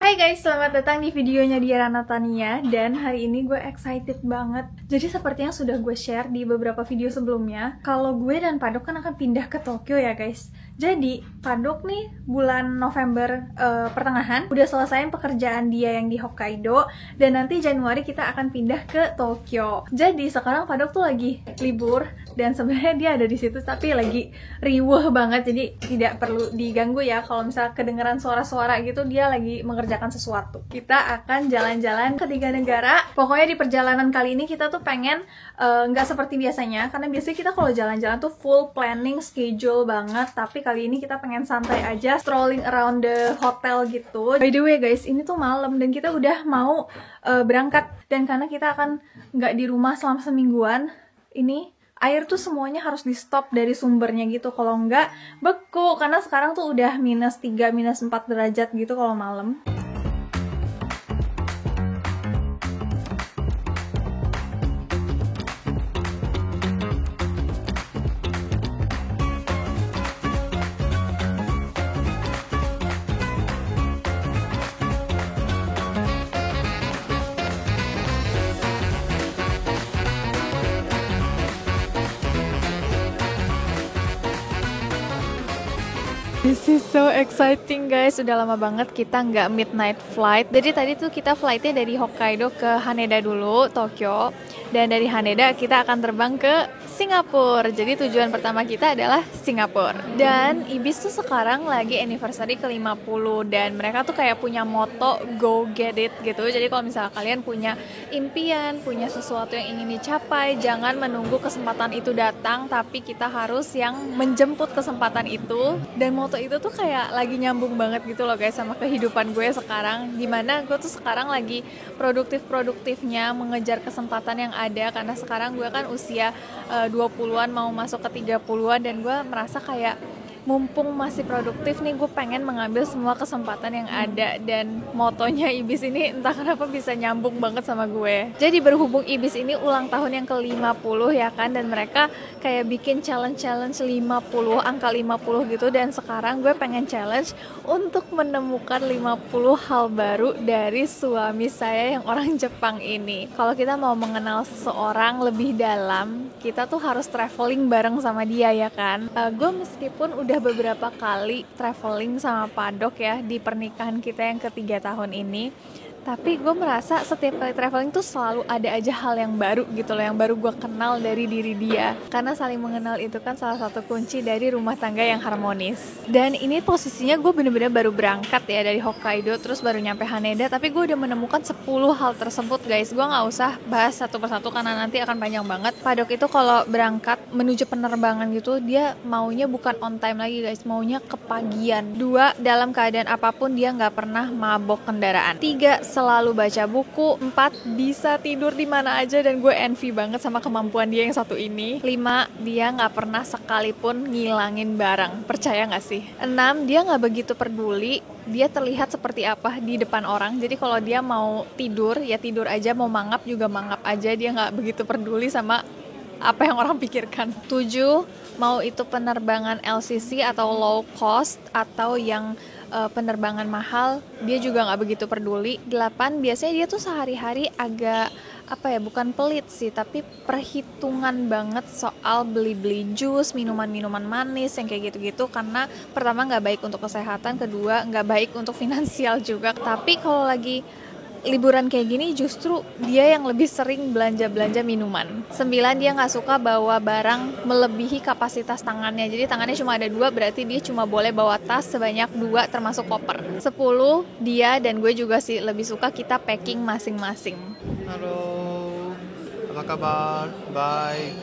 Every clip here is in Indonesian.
Hai guys, selamat datang di videonya Diara Natania. Dan hari ini gue excited banget. Jadi seperti yang sudah gue share di beberapa video sebelumnya, kalau gue dan Padok kan akan pindah ke Tokyo ya guys. Jadi Padok nih bulan November pertengahan udah selesaiin pekerjaan dia yang di Hokkaido, dan nanti Januari kita akan pindah ke Tokyo. Jadi sekarang Padok tuh lagi libur, dan sebenarnya dia ada di situ tapi lagi riweuh banget, jadi tidak perlu diganggu ya kalau misalnya kedengeran suara-suara gitu, dia lagi mengerjakan sesuatu. Kita akan jalan-jalan ke 3 negara. Pokoknya di perjalanan kali ini kita tuh pengen nggak seperti biasanya, karena biasanya kita kalau jalan-jalan tuh full planning schedule banget, tapi kali ini kita pengen santai aja, strolling around the hotel gitu. By the way guys, ini tuh malam dan kita udah mau berangkat, dan karena kita akan nggak di rumah selama semingguan ini, air tuh semuanya harus di stop dari sumbernya gitu, kalau nggak beku, karena sekarang tuh udah -3, -4 derajat gitu kalau malam. This is so exciting guys, udah lama banget kita nggak midnight flight. Jadi tadi tuh kita flightnya dari Hokkaido ke Haneda dulu, Tokyo. Dan dari Haneda kita akan terbang ke Singapura. Jadi tujuan pertama kita adalah Singapura. Dan Ibis tuh sekarang lagi anniversary ke-50, dan mereka tuh kayak punya moto go get it gitu. Jadi kalau misalnya kalian punya impian, punya sesuatu yang ingin dicapai, jangan menunggu kesempatan itu datang, tapi kita harus yang menjemput kesempatan itu. Dan moto itu tuh kayak lagi nyambung banget gitu loh guys sama kehidupan gue sekarang, dimana gue tuh sekarang lagi produktifnya mengejar kesempatan yang ada, karena sekarang gue kan usia 20-an mau masuk ke 30-an, dan gue merasa kayak mumpung masih produktif nih, gue pengen mengambil semua kesempatan yang ada. Dan motonya Ibis ini entah kenapa bisa nyambung banget sama gue. Jadi berhubung Ibis ini ulang tahun yang ke-50 ya kan, dan mereka kayak bikin challenge 50, angka 50 gitu. Dan sekarang gue pengen challenge untuk menemukan 50 hal baru dari suami saya yang orang Jepang ini. Kalau kita mau mengenal seseorang lebih dalam, kita tuh harus traveling bareng sama dia ya kan. Gue meskipun udah beberapa kali traveling sama Padok ya di pernikahan kita yang ke-3 tahun ini, tapi gue merasa setiap kali traveling tuh selalu ada aja hal yang baru gitu loh, yang baru gue kenal dari diri dia. Karena saling mengenal itu kan salah satu kunci dari rumah tangga yang harmonis. Dan ini posisinya gue bener-bener baru berangkat ya dari Hokkaido, terus baru nyampe Haneda, tapi gue udah menemukan 10 hal tersebut guys. Gue gak usah bahas satu persatu karena nanti akan panjang banget. Padok itu kalau berangkat menuju penerbangan gitu, dia maunya bukan on time lagi guys, maunya kepagian. 2, dalam keadaan apapun dia gak pernah mabok kendaraan. 3, selalu baca buku. 4, bisa tidur di mana aja, dan gue envy banget sama kemampuan dia yang satu ini. 5, dia nggak pernah sekalipun ngilangin barang. Percaya nggak sih? 6, dia nggak begitu peduli dia terlihat seperti apa di depan orang. Jadi kalau dia mau tidur ya tidur aja, mau mangap juga mangap aja, dia nggak begitu peduli sama apa yang orang pikirkan. 7, mau itu penerbangan LCC atau low cost atau yang penerbangan mahal, dia juga nggak begitu peduli. 8, biasanya dia tuh sehari-hari agak bukan pelit sih, tapi perhitungan banget soal beli-beli jus, minuman-minuman manis yang kayak gitu-gitu, karena pertama nggak baik untuk kesehatan, kedua nggak baik untuk finansial juga. Tapi kalau lagi liburan kayak gini justru dia yang lebih sering belanja-belanja minuman. 9, dia nggak suka bawa barang melebihi kapasitas tangannya. Jadi tangannya cuma ada 2, berarti dia cuma boleh bawa tas sebanyak 2 termasuk koper. 10, dia dan gue juga sih lebih suka kita packing masing-masing. Halo, apa kabar? Bye.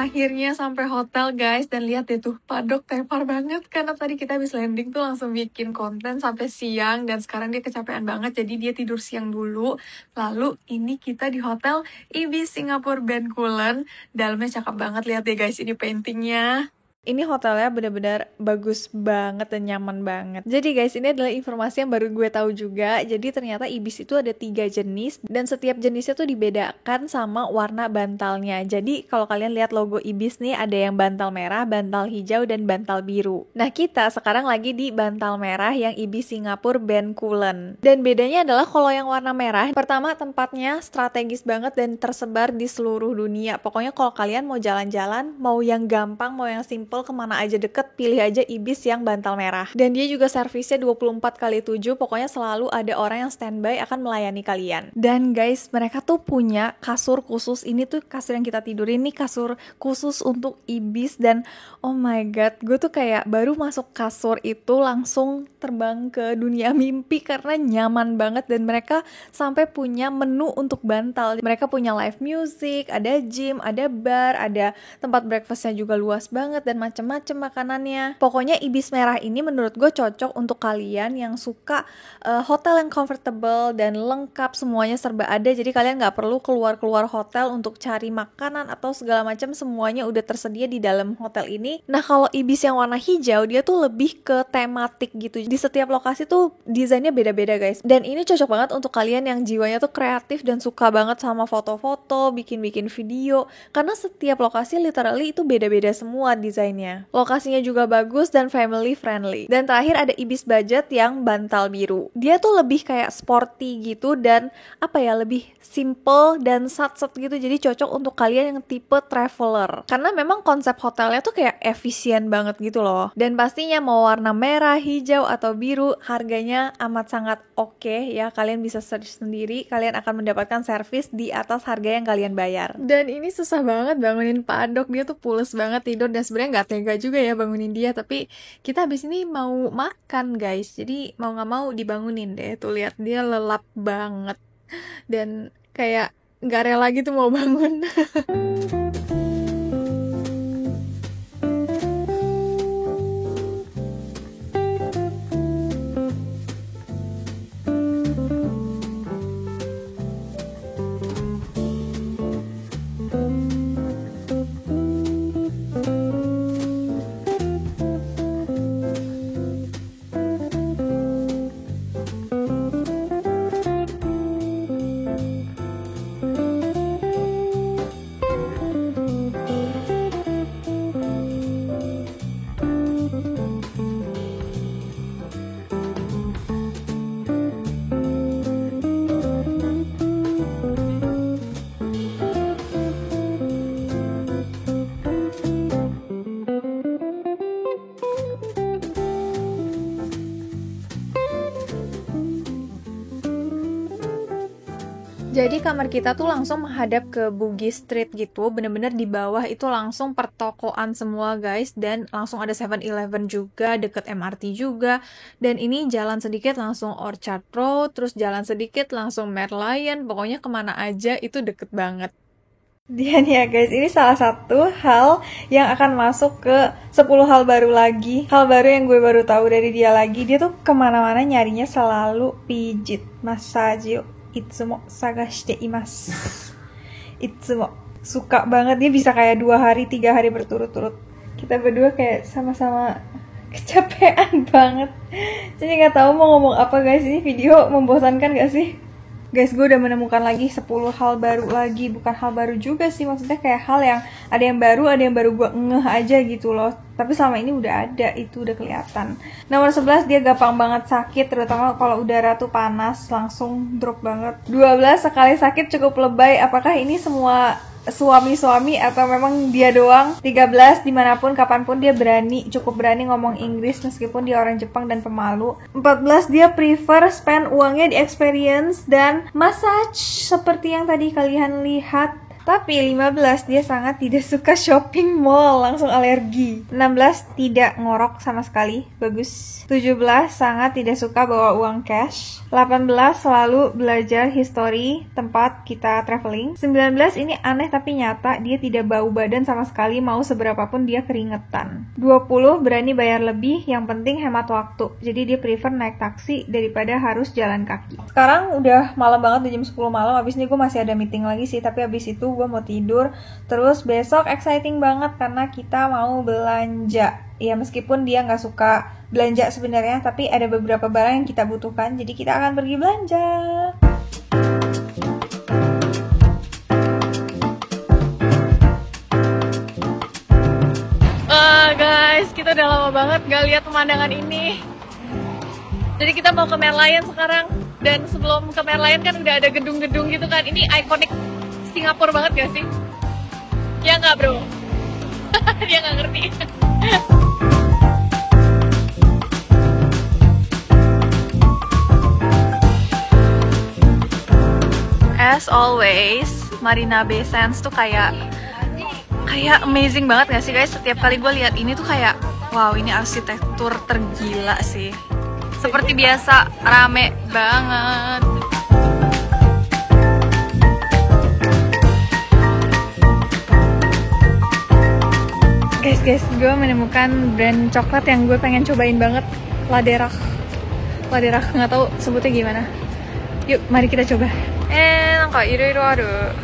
Akhirnya sampai hotel guys, dan lihat deh tuh Padok tepar banget karena tadi kita habis landing tuh langsung bikin konten sampai siang, dan sekarang dia kecapean banget jadi dia tidur siang dulu. Lalu ini kita di hotel Ibis Singapore Bencoolen. Dalamnya cakep banget, lihat deh guys ini paintingnya. Ini hotelnya benar-benar bagus banget dan nyaman banget. Jadi guys, ini adalah informasi yang baru gue tahu juga. Jadi ternyata Ibis itu ada 3 jenis dan setiap jenisnya tuh dibedakan sama warna bantalnya. Jadi kalau kalian lihat logo Ibis nih, ada yang bantal merah, bantal hijau, dan bantal biru. Nah, kita sekarang lagi di bantal merah yang Ibis Singapore Bencoolen. Dan bedanya adalah kalau yang warna merah, pertama tempatnya strategis banget dan tersebar di seluruh dunia. Pokoknya kalau kalian mau jalan-jalan, mau yang gampang, mau yang simple, kemana aja deket, pilih aja Ibis yang bantal merah. Dan dia juga servisnya 24/7, pokoknya selalu ada orang yang standby akan melayani kalian. Dan guys, mereka tuh punya kasur khusus. Ini tuh kasur yang kita tidurin, ini kasur khusus untuk Ibis. Dan oh my god, gue tuh kayak baru masuk kasur itu langsung terbang ke dunia mimpi karena nyaman banget. Dan mereka sampai punya menu untuk bantal. Mereka punya live music, ada gym, ada bar, ada tempat breakfastnya juga luas banget, dan macem-macem makanannya. Pokoknya Ibis merah ini menurut gue cocok untuk kalian yang suka hotel yang comfortable dan lengkap, semuanya serba ada. Jadi kalian nggak perlu keluar-keluar hotel untuk cari makanan atau segala macam, semuanya udah tersedia di dalam hotel ini. Nah, kalau Ibis yang warna hijau, dia tuh lebih ke tematik gitu. Di setiap lokasi tuh desainnya beda-beda guys. Dan ini cocok banget untuk kalian yang jiwanya tuh kreatif dan suka banget sama foto-foto, bikin-bikin video. Karena setiap lokasi literally itu beda-beda semua desainnya. Lokasinya juga bagus dan family friendly. Dan terakhir ada Ibis budget yang bantal biru. Dia tuh lebih kayak sporty gitu dan apa ya, lebih simple dan sat-set gitu. Jadi cocok untuk kalian yang tipe traveler. Karena memang konsep hotelnya tuh kayak efisien banget gitu loh. Dan pastinya mau warna merah, hijau, atau biru, harganya amat sangat oke ya. Kalian bisa search sendiri, kalian akan mendapatkan servis di atas harga yang kalian bayar. Dan ini susah banget bangunin Padok, dia tuh pules banget tidur dan sebenarnya nggak tega juga ya bangunin dia, tapi kita habis ini mau makan guys, jadi mau nggak mau dibangunin deh. Tuh lihat dia lelap banget dan kayak nggak rela gitu mau bangun. Jadi kamar kita tuh langsung menghadap ke Bugis Street gitu, bener-bener di bawah itu langsung pertokoan semua guys, dan langsung ada 7-Eleven juga, deket MRT juga, dan ini jalan sedikit langsung Orchard Road, terus jalan sedikit langsung Merlion, pokoknya kemana aja itu deket banget. Dan ya guys, ini salah satu hal yang akan masuk ke 10 hal baru lagi. Hal baru yang gue baru tahu dari dia lagi, dia tuh kemana-mana nyarinya selalu pijit, massage, itsumo sagashite imasu. Itsumo. Suka banget, dia bisa kayak 2 hari, 3 hari berturut-turut. Kita berdua kayak sama-sama kecapean banget. Jadi gak tahu mau ngomong apa guys, ini video membosankan gak sih? Guys, gue udah menemukan lagi 10 hal baru lagi. Bukan hal baru juga sih, maksudnya kayak hal yang ada yang baru gue ngeh aja gitu loh. Tapi selama ini udah ada, itu udah kelihatan. Nomor 11, dia gampang banget sakit, terutama kalau udara tuh panas, langsung drop banget. 12, sekali sakit cukup lebay. Apakah ini semua suami-suami atau memang dia doang? 13, dimanapun kapanpun dia cukup berani ngomong Inggris meskipun dia orang Jepang dan pemalu. 14, dia prefer spend uangnya di experience dan massage seperti yang tadi kalian lihat. Tapi 15 dia sangat tidak suka shopping mall, langsung alergi. 16 tidak ngorok sama sekali, bagus. 17 sangat tidak suka bawa uang cash. 18 selalu belajar history tempat kita traveling. 19 ini aneh tapi nyata, dia tidak bau badan sama sekali, mau seberapapun dia keringetan. 20 berani bayar lebih, yang penting hemat waktu. Jadi dia prefer naik taksi daripada harus jalan kaki. Sekarang udah malam banget, udah jam 10 malam. Abis ini gue masih ada meeting lagi sih, tapi abis itu gue mau tidur. Terus besok exciting banget karena kita mau belanja. Ya meskipun dia nggak suka belanja sebenarnya, tapi ada beberapa barang yang kita butuhkan, jadi kita akan pergi belanja. Guys, kita udah lama banget gak lihat pemandangan ini. Jadi kita mau ke Merlion sekarang. Dan sebelum ke Merlion kan udah ada gedung-gedung gitu kan. Ini ikonik Singapura banget gak sih? Ya nggak bro? Dia nggak ngerti. As always, Marina Bay Sands tuh kayak amazing banget gak sih guys? Setiap kali gue lihat ini tuh kayak, wow, ini arsitektur tergila sih. Seperti biasa, rame banget. Guys, gue menemukan brand coklat yang gue pengen cobain banget, Laderak, nggak tahu sebutnya gimana. Yuk, mari kita coba. Nangka iroiro aru.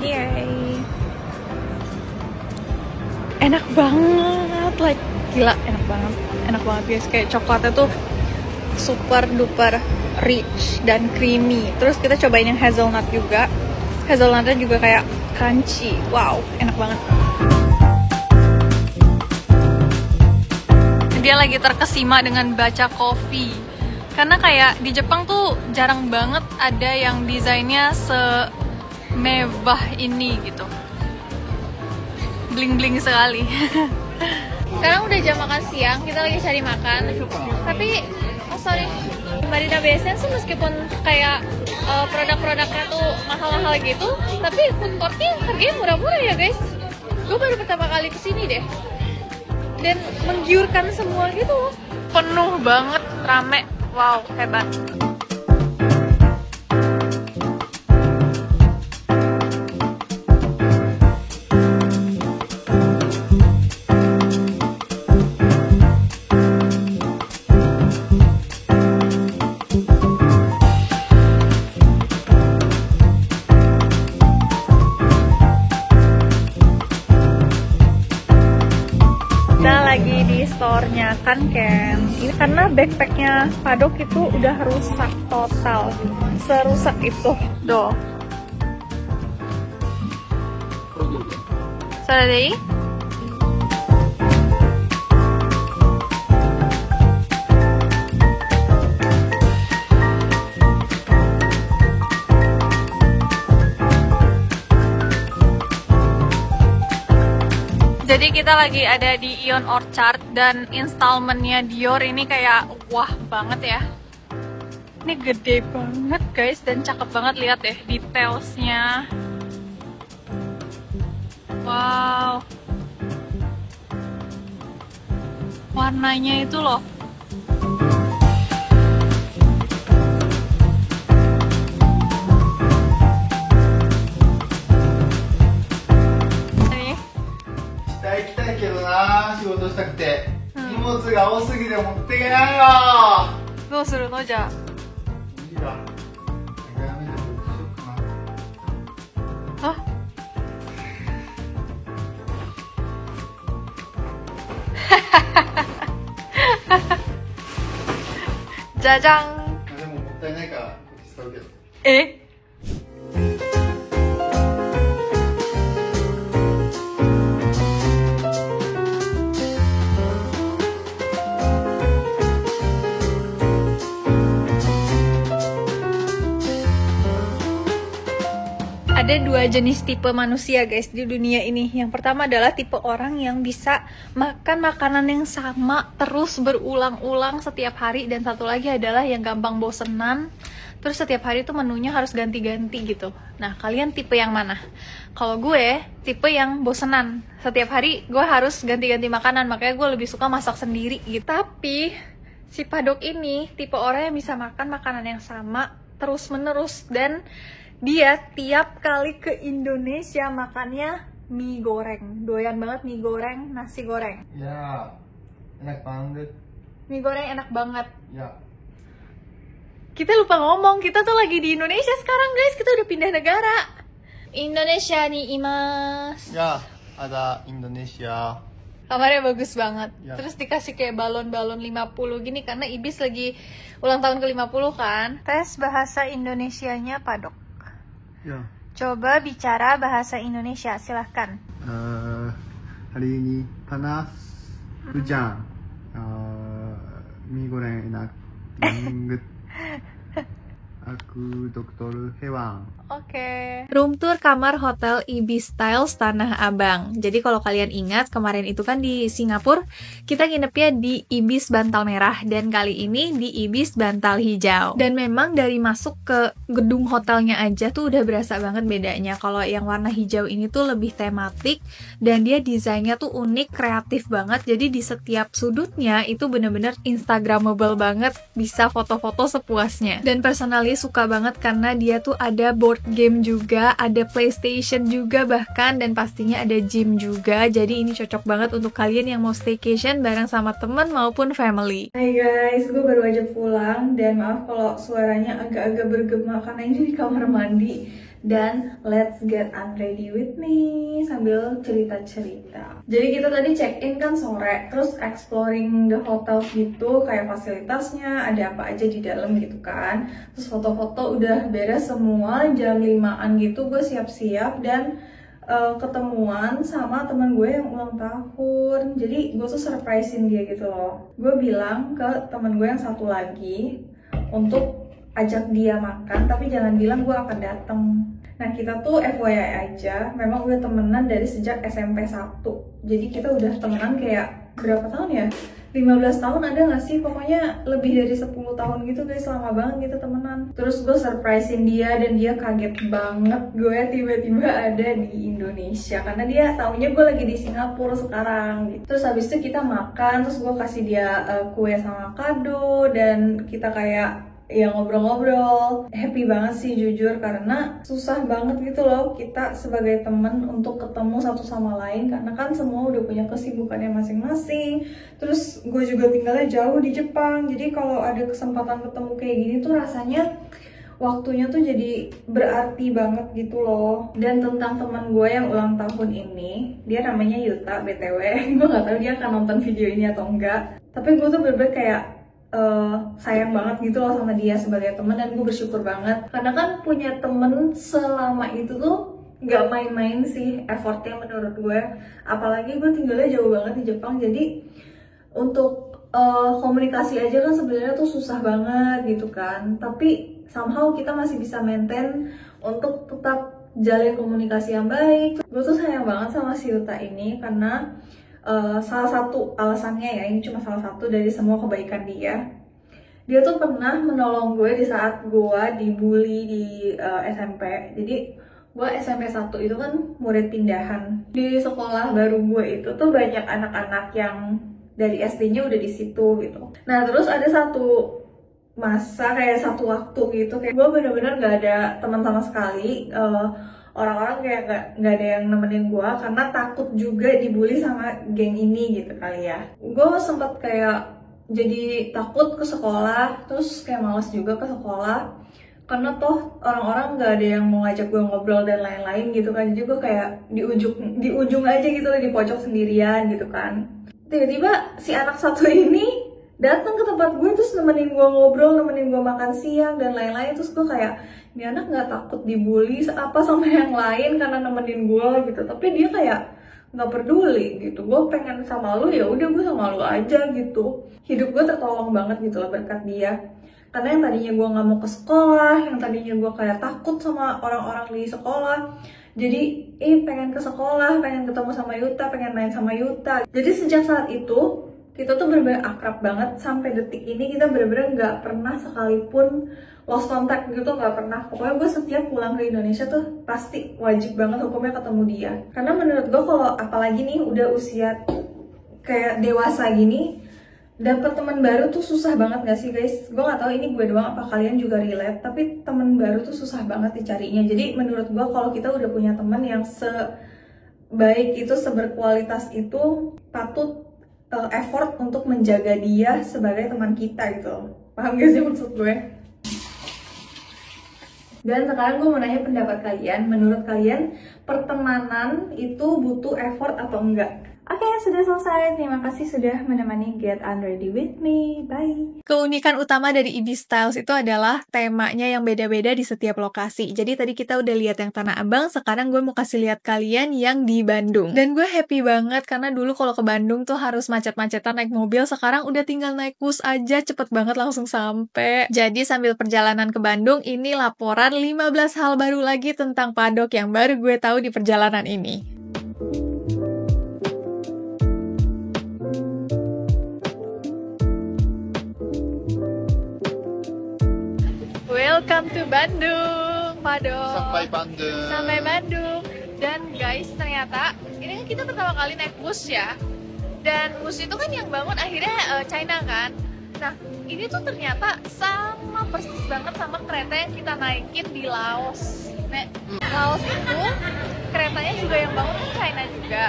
Yay. Enak banget, like gila, enak banget guys. Kayak coklatnya tuh super duper rich dan creamy. Terus kita cobain yang hazelnut juga. Hazelnutnya juga kayak crunchy. Wow, enak banget. Dia lagi terkesima dengan baca coffee. Karena kayak di Jepang tuh jarang banget ada yang desainnya semewah ini gitu. Bling-bling sekali. Sekarang udah jam makan siang, kita lagi cari makan. Tapi, Marina Bay Sands tuh meskipun kayak produk-produknya tuh mahal-mahal gitu, tapi food courtnya harganya murah-murah ya guys. Gue baru pertama kali kesini deh. Dan menggiurkan semua gitu. Penuh banget, rame. Wow, hebat. Lagi di store-nya Kanken. Ini karena backpacknya Padok itu udah rusak total, serusak itu. Doh. Sorry. Jadi kita lagi ada di Ion Orchard dan installmentnya Dior ini kayak wah banget ya. Ini gede banget guys dan cakep banget, lihat deh detailsnya. Wow. Warnanya itu loh.どうするのじゃあ。じゃじゃん。でももったいないから使うけど。え？Ada dua jenis tipe manusia guys di dunia ini. Yang pertama adalah tipe orang yang bisa makan makanan yang sama terus berulang-ulang setiap hari. Dan satu lagi adalah yang gampang bosenan. Terus setiap hari tuh menunya harus ganti-ganti gitu. Nah, kalian tipe yang mana? Kalau gue, tipe yang bosenan. Setiap hari gue harus ganti-ganti makanan, makanya gue lebih suka masak sendiri gitu. Tapi, si Padok ini tipe orang yang bisa makan makanan yang sama terus-menerus. Dan dia tiap kali ke Indonesia makannya mie goreng. Doyan banget mie goreng, nasi goreng. Ya, enak banget. Mie goreng enak banget. Ya. Kita lupa ngomong, kita tuh lagi di Indonesia sekarang guys, kita udah pindah negara. Indonesia nih Imas. Ya, ada Indonesia. Kamarnya bagus banget. Ya. Terus dikasih kayak balon-balon 50 gini karena Ibis lagi ulang tahun ke-50 kan. Tes bahasa Indonesianya Padok. Ya. Coba bicara bahasa Indonesia, silahkan. Hari ini panas, hujan. Mie goreng enak banget. Aku Dr. Hewan. Oke. Room tour kamar hotel Ibis Styles Tanah Abang. Jadi kalau kalian ingat kemarin itu kan di Singapura kita nginepnya di Ibis Bantal Merah dan kali ini di Ibis Bantal Hijau. Dan memang dari masuk ke gedung hotelnya aja tuh udah berasa banget bedanya. Kalau yang warna hijau ini tuh lebih tematik dan dia desainnya tuh unik, kreatif banget. Jadi di setiap sudutnya itu bener-bener instagramable banget, bisa foto-foto sepuasnya. Dan personally suka banget karena dia tuh ada board game juga, ada PlayStation juga bahkan, dan pastinya ada gym juga. Jadi ini cocok banget untuk kalian yang mau staycation bareng sama teman maupun family. Hai guys, gue baru aja pulang dan maaf kalau suaranya agak-agak bergema karena ini di kamar mandi. Dan let's get unready with me sambil cerita-cerita. Jadi kita tadi check-in kan sore, terus exploring the hotel gitu, kayak fasilitasnya, ada apa aja di dalam gitu kan. Terus foto-foto udah beres semua, jam 5-an gitu gue siap-siap dan ketemuan sama teman gue yang ulang tahun. Jadi gue tuh surprisein dia gitu loh. Gue bilang ke teman gue yang satu lagi untuk ajak dia makan, tapi jangan bilang gue akan dateng. Nah kita tuh FYI aja, memang udah temenan dari sejak SMP 1. Jadi kita udah temenan kayak berapa tahun ya? 15 tahun ada gak sih? Pokoknya lebih dari 10 tahun gitu guys, lama banget gitu temenan. Terus gue surprisein dia dan dia kaget banget gue tiba-tiba ada di Indonesia. Karena dia taunya gue lagi di Singapura sekarang gitu. Terus habis itu kita makan, terus gue kasih dia kue sama kado dan kita kayak ya ngobrol-ngobrol. Happy banget sih jujur karena susah banget gitu loh kita sebagai temen untuk ketemu satu sama lain karena kan semua udah punya kesibukannya masing-masing. Terus gue juga tinggalnya jauh di Jepang, jadi kalau ada kesempatan ketemu kayak gini tuh rasanya waktunya tuh jadi berarti banget gitu loh. Dan tentang teman gue yang ulang tahun ini, dia namanya Yuta BTW. Gue gak tahu dia akan nonton video ini atau enggak, tapi gue tuh bener-bener kayak sayang banget gitu loh sama dia sebagai teman. Dan gue bersyukur banget karena kan punya temen selama itu tuh nggak main-main sih effortnya menurut gue. Apalagi gue tinggalnya jauh banget di Jepang, jadi untuk komunikasi aja kan sebenarnya tuh susah banget gitu kan. Tapi somehow kita masih bisa maintain untuk tetap jalin komunikasi yang baik. Gue tuh sayang banget sama si Yuta ini karena salah satu alasannya ya, ini cuma salah satu dari semua kebaikan dia. Dia tuh pernah menolong gue di saat gue dibully di SMP. Jadi gue SMP 1 itu kan murid pindahan. Di sekolah baru gue itu tuh banyak anak-anak yang dari SD-nya udah di situ gitu. Nah terus ada satu masa kayak satu waktu gitu kayak gue bener-bener gak ada teman sama sekali. Orang-orang kayak nggak ada yang nemenin gue karena takut juga dibully sama geng ini gitu kali ya. Gue sempet kayak jadi takut ke sekolah, terus kayak malas juga ke sekolah karena toh orang-orang nggak ada yang mau ngajak gue ngobrol dan lain-lain gitu kan. Jadi gue kayak di ujung aja gitu loh, di pojok sendirian gitu kan. Tiba-tiba si anak satu ini datang ke tempat gue terus nemenin gue ngobrol, nemenin gue makan siang dan lain-lain. Terus gue kayak, ini anak nggak takut dibully apa sama yang lain karena nemenin gue gitu. Tapi dia kayak nggak peduli gitu. Gue pengen sama lu, ya udah gue sama lu aja gitu. Hidup gue tertolong banget gitu loh berkat dia. Karena yang tadinya gue nggak mau ke sekolah, yang tadinya gue kayak takut sama orang-orang di sekolah, jadi pengen ke sekolah, pengen ketemu sama Yuta, pengen main sama Yuta. Jadi sejak saat itu kita tuh bener-bener akrab banget. Sampai detik ini kita bener-bener nggak pernah sekalipun lost contact gitu, nggak pernah. Pokoknya gue setiap pulang ke Indonesia tuh pasti wajib banget hukumnya ketemu dia. Karena menurut gue kalau apalagi nih udah usia kayak dewasa gini, dapet teman baru tuh susah banget gak sih guys? Gue gak tahu ini gue doang apa kalian juga relate, tapi teman baru tuh susah banget dicarinya. Jadi menurut gue kalau kita udah punya teman yang sebaik itu, seberkualitas itu, patut effort untuk menjaga dia sebagai teman kita gitu. Paham gak sih maksud gue? Dan sekarang gue mau nanya pendapat kalian. Menurut kalian pertemanan itu butuh effort atau enggak? Oke, sudah selesai. Terima kasih sudah menemani Get Unready with me. Bye. Keunikan utama dari Ibis Styles itu adalah temanya yang beda-beda di setiap lokasi. Jadi tadi kita udah lihat yang Tanah Abang, sekarang gue mau kasih lihat kalian yang di Bandung. Dan gue happy banget karena dulu kalau ke Bandung tuh harus macet-macetan naik mobil, sekarang udah tinggal naik bus aja, cepet banget langsung sampai. Jadi sambil perjalanan ke Bandung, ini laporan 15 hal baru lagi tentang Padok yang baru gue tahu di perjalanan ini. Welcome to Bandung, Padok. Sampai Bandung. Dan guys, ternyata ini kan kita pertama kali naik bus ya. Dan bus itu kan yang bangun akhirnya China kan. Nah, ini tuh ternyata sama persis banget sama kereta yang kita naikin di Laos. Nah, Laos itu keretanya juga yang bangun kan China juga.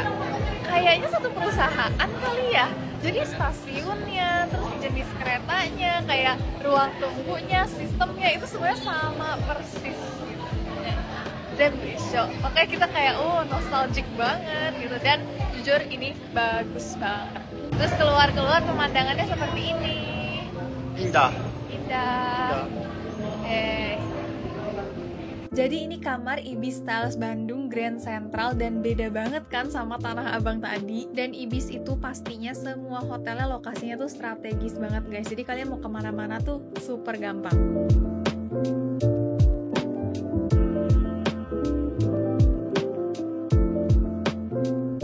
Kayaknya satu perusahaan kali ya. Jadi stasiunnya, terus jenis keretanya, kayak ruang tunggunya, sistemnya itu sebenarnya sama persis gitu. Zembisho. Makanya kita kayak nostalgic banget gitu, dan jujur ini bagus banget. Terus keluar-keluar pemandangannya seperti ini. Indah. Jadi ini kamar Ibis Styles Bandung Grand Central, dan beda banget kan sama Tanah Abang tadi. Dan Ibis itu pastinya semua hotelnya lokasinya tuh strategis banget guys. Jadi kalian mau kemana-mana tuh super gampang.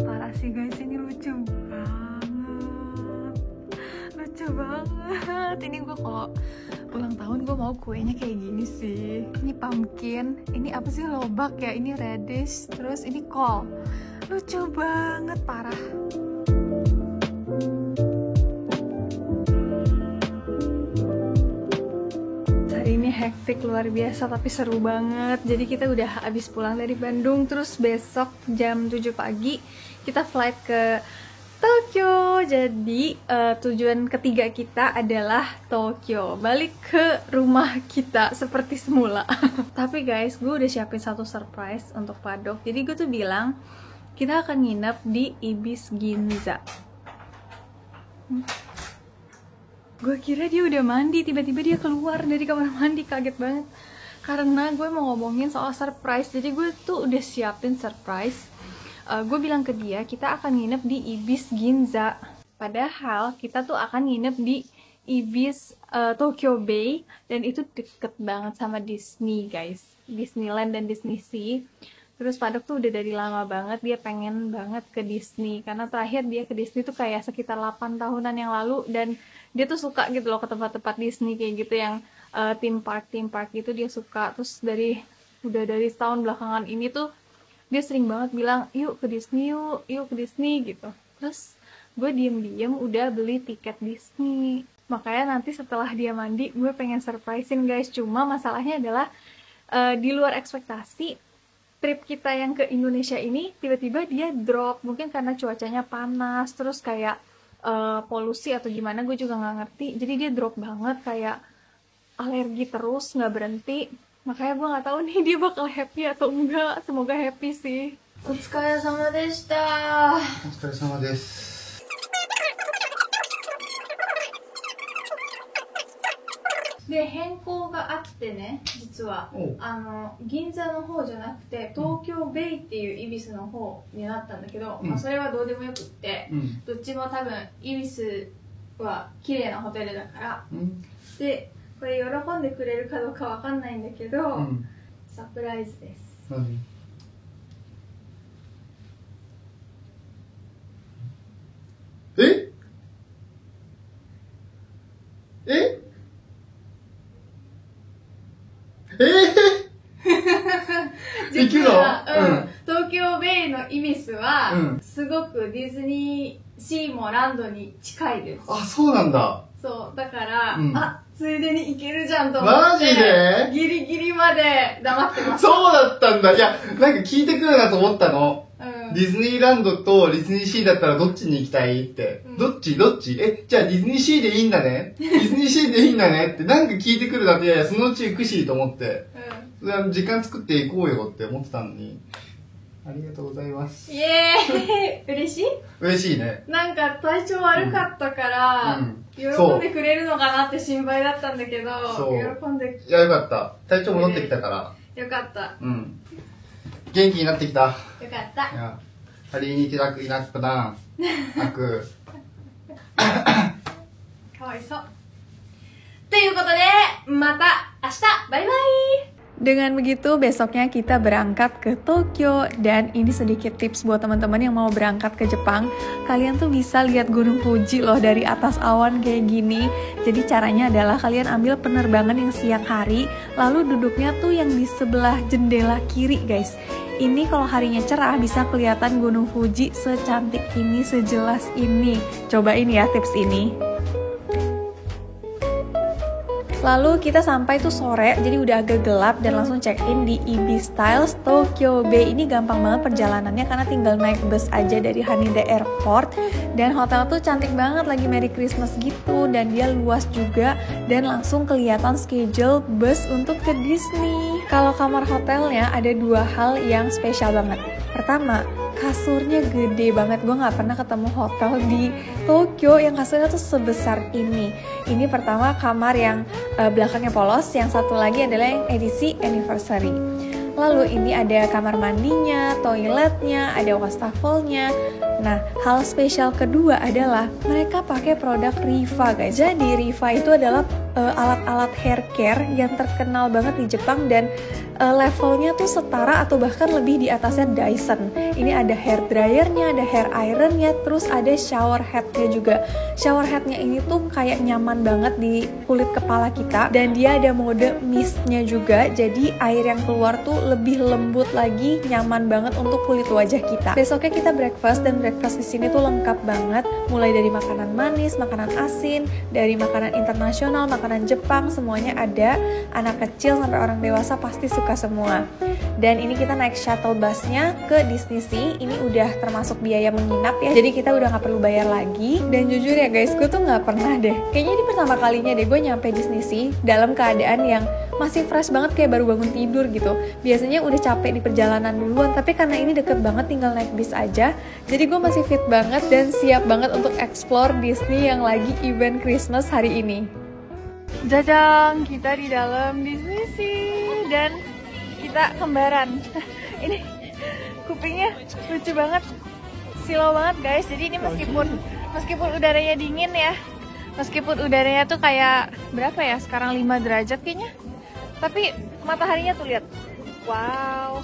Parah sih guys, ini lucu banget. Lucu banget. Ini gue kalau ulang tahun gue mau kuenya kayak gini sih. Ini pumpkin, ini apa sih, lobak ya, ini radish, terus ini kol. Lucu banget, parah. Hari ini hektik luar biasa tapi seru banget. Jadi kita udah habis pulang dari Bandung, terus besok jam 7 pagi kita flight ke Tokyo. Jadi tujuan ketiga kita adalah Tokyo, balik ke rumah kita seperti semula. Tapi guys, gue udah siapin satu surprise untuk Padok. Jadi gue tuh bilang kita akan nginep di Ibis Ginza. Gue kira dia udah mandi, tiba-tiba dia keluar dari kamar mandi, kaget banget. Karena gue mau ngomongin soal surprise, jadi gue tuh udah siapin surprise. Gue bilang ke dia kita akan nginep di Ibis Ginza, padahal kita tuh akan nginep di Ibis Tokyo Bay, dan itu deket banget sama Disney guys, Disneyland dan Disney Sea. Terus Padok tuh udah dari lama banget dia pengen banget ke Disney, karena terakhir dia ke Disney tuh kayak sekitar 8 tahunan yang lalu, dan dia tuh suka gitu loh ke tempat-tempat Disney kayak gitu yang theme park gitu dia suka. Terus udah dari setahun belakangan ini tuh dia sering banget bilang yuk ke Disney, yuk ke Disney gitu. Terus gue diem-diem udah beli tiket Disney. Makanya nanti setelah dia mandi gue pengen surprisein guys. Cuma masalahnya adalah di luar ekspektasi, trip kita yang ke Indonesia ini tiba-tiba dia drop. Mungkin karena cuacanya panas, terus kayak polusi atau gimana, gue juga nggak ngerti. Jadi dia drop banget, kayak alergi terus nggak berhenti. Makanya gue nggak tahu nih dia bakal happy atau enggak. Semoga happy sih. Otsukaresama deshita. Otsukaresama desu. De, 変更があってね、実は銀座の方じゃなくて東京ベイっていうイビスの方になったんだけど、まあそれはどうでもよくって、どっちも多分イビスは綺麗なホテルだから、でこれ喜んでくれるかどうかわかんないんだけど、サプライズです。え？え実は、行くの？東京ベイのイミスは、うんすごくディズニーシーもランドに近いです。あ、そうなんだ。そう、だから、うんついでに行けるじゃんと思って。マジでギリギリまで黙ってました。そうだったんだ。いや、なんか聞いてくるなと思ったの。うんディズニーランドとディズニーシーだったらどっちに行きたいって。うんどっちじゃあディズニーシーでいいんだねディズニーシーでいいんだねってなんか聞いてくるなって、いやいや、そのうち行くしと思って。それは時間作って行こうよって思ってたのに。ありがとうございます。イエーイ嬉しい？嬉しいね。なんか体調悪かったから、喜んでくれるのかなって心配だったんだけど、そう喜んでいや、よかった。体調戻ってきたから。よかった。うん。元気になってきた。よかったい。や、ハリーにいなくな。く。かわいそう。ということで、また明日バイバイ。Dengan begitu, besoknya kita berangkat ke Tokyo. Dan ini sedikit tips buat teman-teman yang mau berangkat ke Jepang. Kalian tuh bisa lihat Gunung Fuji loh dari atas awan kayak gini. Jadi caranya adalah kalian ambil penerbangan yang siang hari, lalu duduknya tuh yang di sebelah jendela kiri guys. Ini kalau harinya cerah bisa kelihatan Gunung Fuji secantik ini, sejelas ini. Cobain ya tips ini. Lalu kita sampai tuh sore, jadi udah agak gelap dan langsung check-in di EB Styles Tokyo Bay. Ini gampang banget perjalanannya karena tinggal naik bus aja dari Haneda Airport. Dan hotel tuh cantik banget, lagi Merry Christmas gitu, dan dia luas juga dan langsung kelihatan schedule bus untuk ke Disney. Kalau kamar hotelnya ada dua hal yang spesial banget. Pertama, kasurnya gede banget. Gue nggak pernah ketemu hotel di Tokyo yang kasurnya tuh sebesar ini. Ini pertama kamar yang belakangnya polos, yang satu lagi adalah yang edisi anniversary. Lalu ini ada kamar mandinya, toiletnya, ada wastafelnya. Nah, hal spesial kedua adalah mereka pakai produk Riva guys. Jadi Riva itu adalah alat-alat hair care yang terkenal banget di Jepang dan levelnya tuh setara atau bahkan lebih di atasnya Dyson. Ini ada hair dryernya, ada hair ironnya, terus ada shower headnya juga. Shower headnya ini tuh kayak nyaman banget di kulit kepala kita dan dia ada mode mistnya juga. Jadi air yang keluar tuh lebih lembut lagi, nyaman banget untuk kulit wajah kita. Besoknya kita breakfast dan breakfast di sini tuh lengkap banget. Mulai dari makanan manis, makanan asin, dari makanan internasional, makanan Jepang, semuanya ada. Anak kecil sampai orang dewasa pasti suka semua. Dan ini kita naik shuttle busnya ke Disney Sea. Ini udah termasuk biaya menginap ya, jadi kita udah gak perlu bayar lagi. Dan jujur ya guys, gue tuh gak pernah deh, kayaknya ini pertama kalinya deh gue nyampe Disney Sea dalam keadaan yang masih fresh banget, kayak baru bangun tidur gitu. Biasanya udah capek di perjalanan duluan, tapi karena ini deket banget, tinggal naik bis aja, jadi gue masih fit banget dan siap banget untuk explore Disney yang lagi event Christmas hari ini. Jajang, kita di dalam Disney Sea dan kita kembaran. Ini kupingnya lucu banget, silau banget guys. Jadi ini meskipun udaranya dingin ya, meskipun udaranya tuh kayak berapa ya sekarang, 5 derajat kayaknya, tapi mataharinya tuh lihat, wow.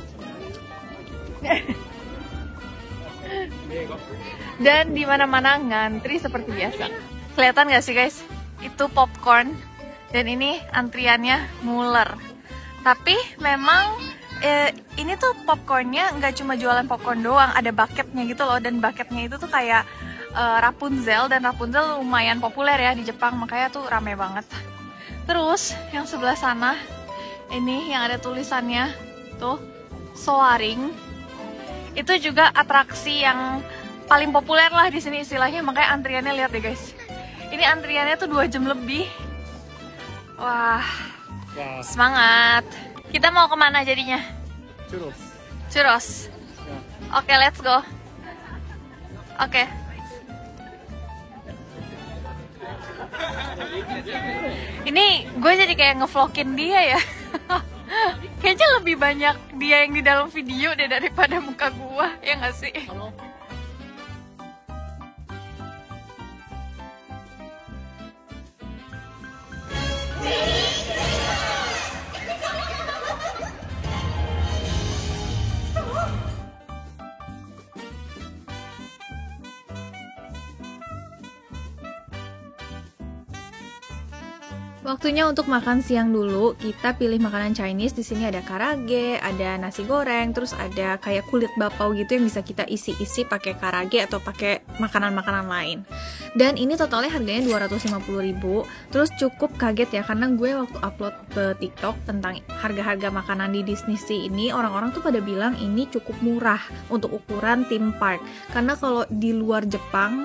Dan di mana-mana ngantri seperti biasa. Kelihatan nggak sih guys? Itu popcorn. Dan ini antriannya nguler. Tapi memang ini tuh popcornnya nggak cuma jualan popcorn doang, ada bucketnya gitu loh. Dan bucketnya itu tuh kayak Rapunzel, dan Rapunzel lumayan populer ya di Jepang, makanya tuh rame banget. Terus yang sebelah sana, ini yang ada tulisannya tuh Soaring. Itu juga atraksi yang paling populer lah di sini istilahnya, makanya antriannya lihat deh guys. Ini antriannya tuh 2 jam lebih. Wah, semangat. Kita mau kemana jadinya? Churros. Oke, let's go. Oke. Ini gue jadi kayak ngevlogin dia ya. Kayaknya lebih banyak dia yang di dalam video deh daripada muka gue, ya nggak sih? Waktunya untuk makan siang dulu. Kita pilih makanan Chinese. Di sini ada karage, ada nasi goreng, terus ada kayak kulit bapau gitu yang bisa kita isi-isi pakai karage atau pakai makanan-makanan lain. Dan ini totalnya harganya 250.000. Terus cukup kaget ya karena gue waktu upload ke TikTok tentang harga-harga makanan di Disney Sea ini, orang-orang tuh pada bilang ini cukup murah untuk ukuran theme park. Karena kalau di luar Jepang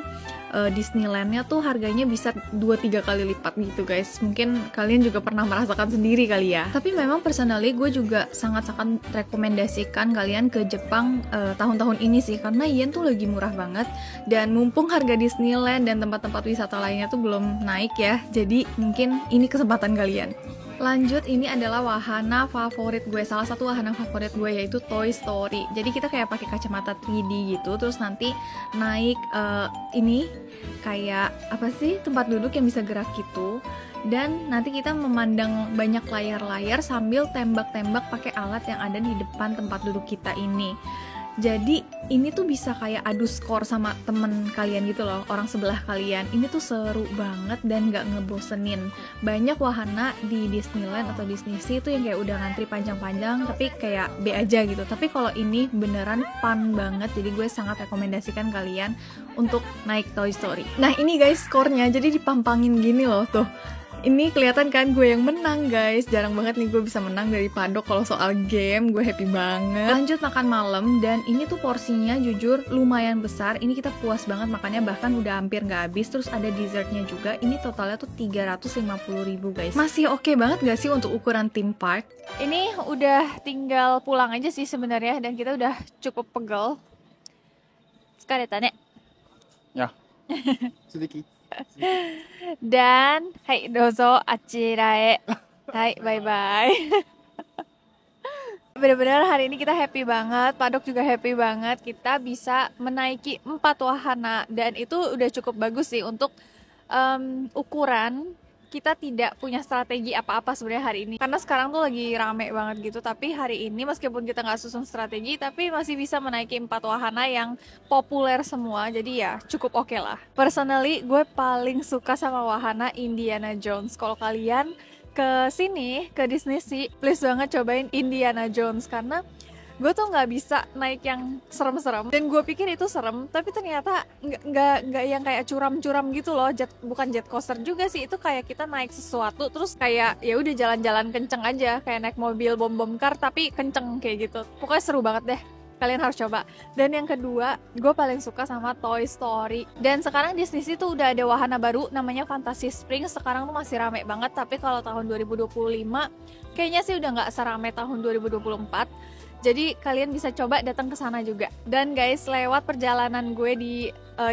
Disneyland-nya tuh harganya bisa 2-3 kali lipat gitu guys. Mungkin kalian juga pernah merasakan sendiri kali ya. Tapi memang personally gue juga sangat-sangat rekomendasikan kalian ke Jepang tahun-tahun ini sih, karena yen tuh lagi murah banget. Dan mumpung harga Disneyland dan tempat-tempat wisata lainnya tuh belum naik ya, jadi mungkin ini kesempatan kalian. Lanjut, ini adalah wahana favorit gue, salah satu wahana favorit gue yaitu Toy Story. Jadi kita kayak pakai kacamata 3D gitu, terus nanti naik ini kayak apa sih, tempat duduk yang bisa gerak gitu. Dan nanti kita memandang banyak layar-layar sambil tembak-tembak pakai alat yang ada di depan tempat duduk kita ini. Jadi ini tuh bisa kayak adu skor sama temen kalian gitu loh, orang sebelah kalian. Ini tuh seru banget dan gak ngebosenin. Banyak wahana di Disneyland atau Disney Sea itu yang kayak udah ngantri panjang-panjang tapi kayak B aja gitu. Tapi kalau ini beneran fun banget, jadi gue sangat rekomendasikan kalian untuk naik Toy Story. Nah ini guys skornya, jadi dipampangin gini loh tuh. Ini kelihatan kan gue yang menang guys. Jarang banget nih gue bisa menang dari Padok kalau soal game. Gue happy banget. Lanjut makan malam, dan ini tuh porsinya jujur lumayan besar. Ini kita puas banget makannya, bahkan udah hampir gak habis. Terus ada dessertnya juga. Ini totalnya tuh 350.000 guys. Masih oke banget gak sih untuk ukuran theme park? Ini udah tinggal pulang aja sih sebenarnya, dan kita udah cukup pegel. Tsukareta ne. Ya. Sedikit. Dan hai dozo achira e. Hai, bye bye. Bener-bener hari ini kita happy banget, Padok juga happy banget. Kita bisa menaiki 4 wahana, dan itu udah cukup bagus sih untuk ukuran. Kita tidak punya strategi apa-apa sebenarnya hari ini, karena sekarang tuh lagi rame banget gitu. Tapi hari ini meskipun kita nggak susun strategi, tapi masih bisa menaiki 4 wahana yang populer semua. Jadi ya cukup oke lah. Personally gue paling suka sama wahana Indiana Jones. Kalau kalian ke sini, ke Disney Sea, please banget cobain Indiana Jones, karena gue tuh nggak bisa naik yang serem-serem, dan gue pikir itu serem, tapi ternyata nggak yang kayak curam-curam gitu loh. Bukan jet coaster juga sih, itu kayak kita naik sesuatu terus kayak ya udah jalan-jalan kenceng aja, kayak naik mobil bom car tapi kenceng kayak gitu. Pokoknya seru banget deh, kalian harus coba. Dan yang kedua, gue paling suka sama Toy Story. Dan sekarang Disney Sea tuh udah ada wahana baru namanya Fantasy Springs. Sekarang tuh masih rame banget, tapi kalau tahun 2025 kayaknya sih udah nggak serame tahun 2024. Jadi kalian bisa coba datang ke sana juga. Dan guys, lewat perjalanan gue di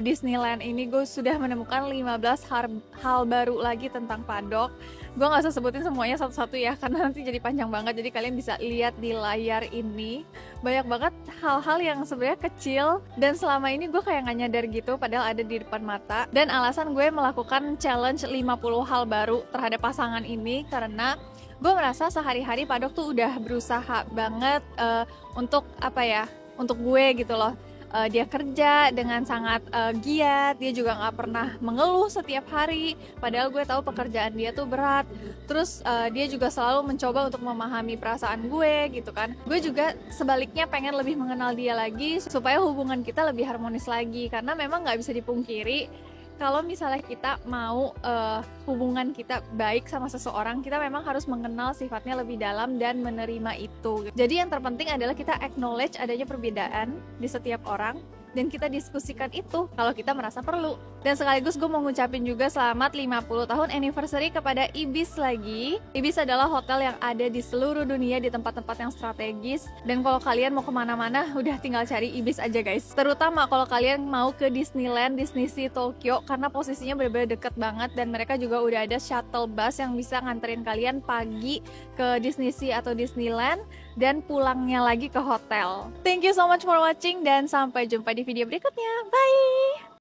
Disneyland ini, gue sudah menemukan 15 hal baru lagi tentang Padok. Gue gak usah sebutin semuanya satu-satu ya, karena nanti jadi panjang banget. Jadi kalian bisa lihat di layar ini. Banyak banget hal-hal yang sebenarnya kecil, dan selama ini gue kayak gak nyadar gitu, padahal ada di depan mata. Dan alasan gue melakukan challenge 50 hal baru terhadap pasangan ini, karena gue merasa sehari-hari Padok tuh udah berusaha banget untuk apa ya, untuk gue gitu loh. Dia kerja dengan sangat giat, dia juga nggak pernah mengeluh setiap hari, padahal gue tahu pekerjaan dia tuh berat. Terus dia juga selalu mencoba untuk memahami perasaan gue gitu kan. Gue juga sebaliknya pengen lebih mengenal dia lagi supaya hubungan kita lebih harmonis lagi, karena memang nggak bisa dipungkiri kalau misalnya kita mau hubungan kita baik sama seseorang, kita memang harus mengenal sifatnya lebih dalam dan menerima itu. Jadi yang terpenting adalah kita acknowledge adanya perbedaan di setiap orang, dan kita diskusikan itu kalau kita merasa perlu. Dan sekaligus gue mau ngucapin juga selamat 50 tahun anniversary kepada Ibis lagi. Ibis adalah hotel yang ada di seluruh dunia di tempat-tempat yang strategis. Dan kalau kalian mau kemana-mana, udah tinggal cari Ibis aja guys. Terutama kalau kalian mau ke Disneyland, Disney Sea Tokyo, karena posisinya benar-benar deket banget. Dan mereka juga udah ada shuttle bus yang bisa nganterin kalian pagi ke Disney Sea atau Disneyland, dan pulangnya lagi ke hotel. Thank you so much for watching, dan sampai jumpa di video berikutnya. Bye!